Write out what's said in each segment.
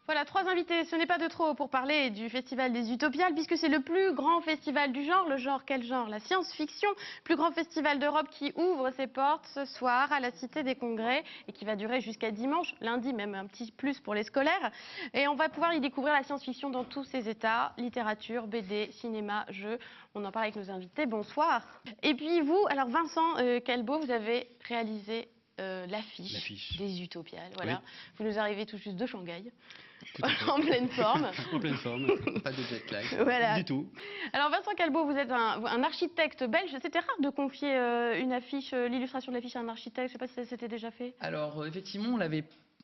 Voilà, 3 invités, ce n'est pas de trop pour parler du Festival des Utopiales, puisque c'est le plus grand festival du genre. Le genre, quel genre? La science-fiction, plus grand festival d'Europe qui ouvre ses portes ce soir à la Cité des Congrès et qui va durer jusqu'à dimanche, lundi même un petit plus pour les scolaires. Et on va pouvoir y découvrir la science-fiction dans tous ses états, littérature, BD, cinéma, jeux. On en parle avec nos invités, bonsoir. Et puis vous, alors Vincent Calbeau, vous avez réalisé l'affiche des Utopiales. Voilà. Oui. Vous nous arrivez tout juste de Shanghai. Tout à fait. En pleine forme. En pleine forme, pas de jet lag. Voilà. Du tout. Alors Vincent Calbeau, vous êtes un architecte belge. C'était rare de confier une affiche, l'illustration de l'affiche à un architecte. Je ne sais pas si ça s'était déjà fait. Alors effectivement,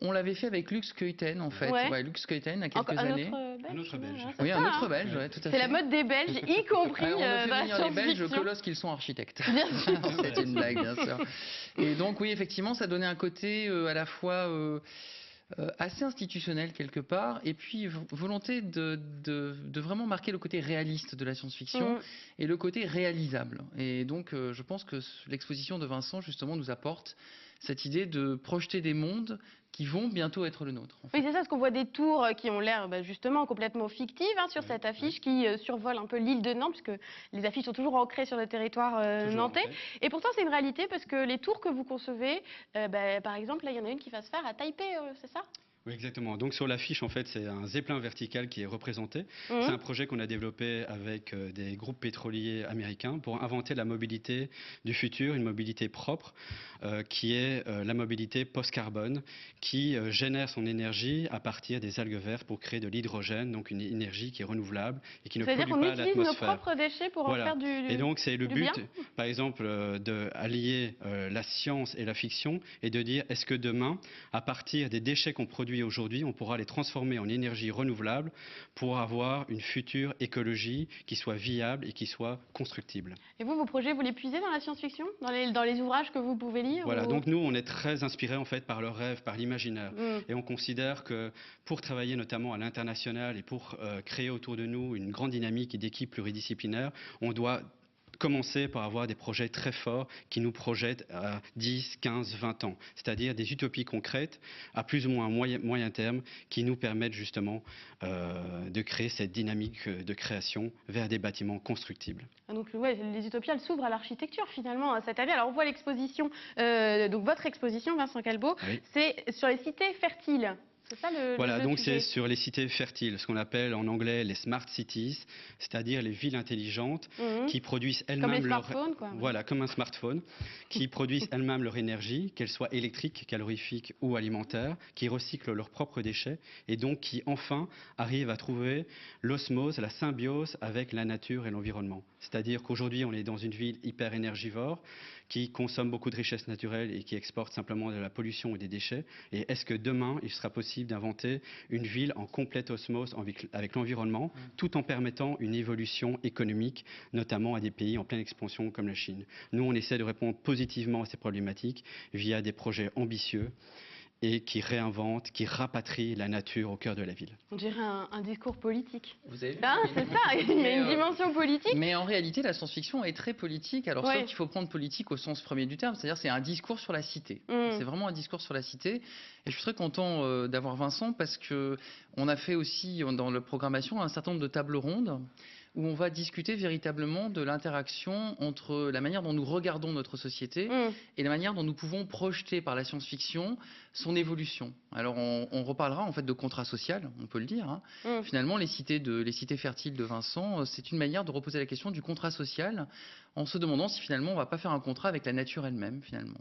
on l'avait fait avec Lux Keuten en fait. Ouais. Lux Keuten il y a quelques Un années. Un autre Belge. Hein, Oui, un ça, autre hein. Belge, ouais, tout à fait. C'est la mode des Belges, y compris Alors, on a fait dans la venir les Belges science-fiction. que lorsqu'ils sont architectes. Bien sûr. C'est une blague, bien sûr. Et donc oui, effectivement, ça donnait un côté à la fois assez institutionnel quelque part, et puis volonté de vraiment marquer le côté réaliste de la science-fiction et le côté réalisable. Et donc je pense que l'exposition de Vincent justement nous apporte cette idée de projeter des mondes qui vont bientôt être le nôtre. En fait. Oui, c'est ça, parce qu'on voit des tours qui ont l'air justement complètement fictives sur cette affiche qui survole un peu l'île de Nantes, puisque les affiches sont toujours ancrées sur le territoire nantais. Ancrées. Et pourtant, c'est une réalité, parce que les tours que vous concevez, par exemple, là, il y en a une qui va se faire à Taipei, c'est ça? Oui, exactement. Donc sur l'affiche, en fait, c'est un zeppelin vertical qui est représenté. C'est un projet qu'on a développé avec des groupes pétroliers américains pour inventer la mobilité du futur, une mobilité propre, qui est la mobilité post-carbone, qui génère son énergie à partir des algues vertes pour créer de l'hydrogène, donc une énergie qui est renouvelable et qui ne pollue C'est-à-dire qu'on pas utilise nos l'atmosphère. propres déchets pour en faire du Et donc c'est le du but, bien. par exemple, d'allier la science et la fiction et de dire est-ce que demain, à partir des déchets qu'on produit aujourd'hui, on pourra les transformer en énergie renouvelable pour avoir une future écologie qui soit viable et qui soit constructible. Et vous, vos projets, vous les puisez dans la science-fiction, dans les ouvrages que vous pouvez lire? Voilà, ou... donc nous, on est très inspirés en fait par le rêve, par l'imaginaire. Et on considère que pour travailler notamment à l'international et pour créer autour de nous une grande dynamique d'équipe pluridisciplinaire, on doit commencer par avoir des projets très forts qui nous projettent à 10, 15, 20 ans. C'est-à-dire des utopies concrètes à plus ou moins moyen terme qui nous permettent justement de créer cette dynamique de création vers des bâtiments constructibles. Donc ouais, les Utopiales s'ouvrent à l'architecture finalement cette année. Alors on voit l'exposition, donc votre exposition, Vincent Calbeau, Oui. c'est sur les cités fertiles. C'est ça Voilà, le donc sujet. c'est sur les cités fertiles, ce qu'on appelle en anglais les smart cities, c'est-à-dire les villes intelligentes qui produisent Comme elles-mêmes les leur... smartphones, quoi. Voilà, comme un smartphone, qui produisent elles-mêmes leur énergie, qu'elle soit électrique, calorifique ou alimentaire, qui recyclent leurs propres déchets et donc qui enfin arrivent à trouver l'osmose, la symbiose avec la nature et l'environnement. C'est-à-dire qu'aujourd'hui on est dans une ville hyper énergivore qui consomme beaucoup de richesses naturelles et qui exporte simplement de la pollution et des déchets. Et est-ce que demain il sera possible d'inventer une ville en complète osmose avec l'environnement, tout en permettant une évolution économique, notamment à des pays en pleine expansion comme la Chine. Nous, on essaie de répondre positivement à ces problématiques via des projets ambitieux et qui réinventent, qui rapatrient la nature au cœur de la ville. On dirait un discours politique. Vous avez vu, C'est ça, il y a une dimension politique. Mais en réalité, la science-fiction est très politique. Alors, sauf qu'il faut prendre politique au sens premier du terme, c'est-à-dire c'est un discours sur la cité. C'est vraiment un discours sur la cité. Et je suis très content d'avoir Vincent parce que on a fait aussi dans la programmation un certain nombre de tables rondes où on va discuter véritablement de l'interaction entre la manière dont nous regardons notre société et la manière dont nous pouvons projeter par la science-fiction son évolution. Alors on reparlera en fait de contrat social, on peut le dire. Finalement, les cités fertiles de Vincent, c'est une manière de reposer la question du contrat social en se demandant si finalement on ne va pas faire un contrat avec la nature elle-même finalement.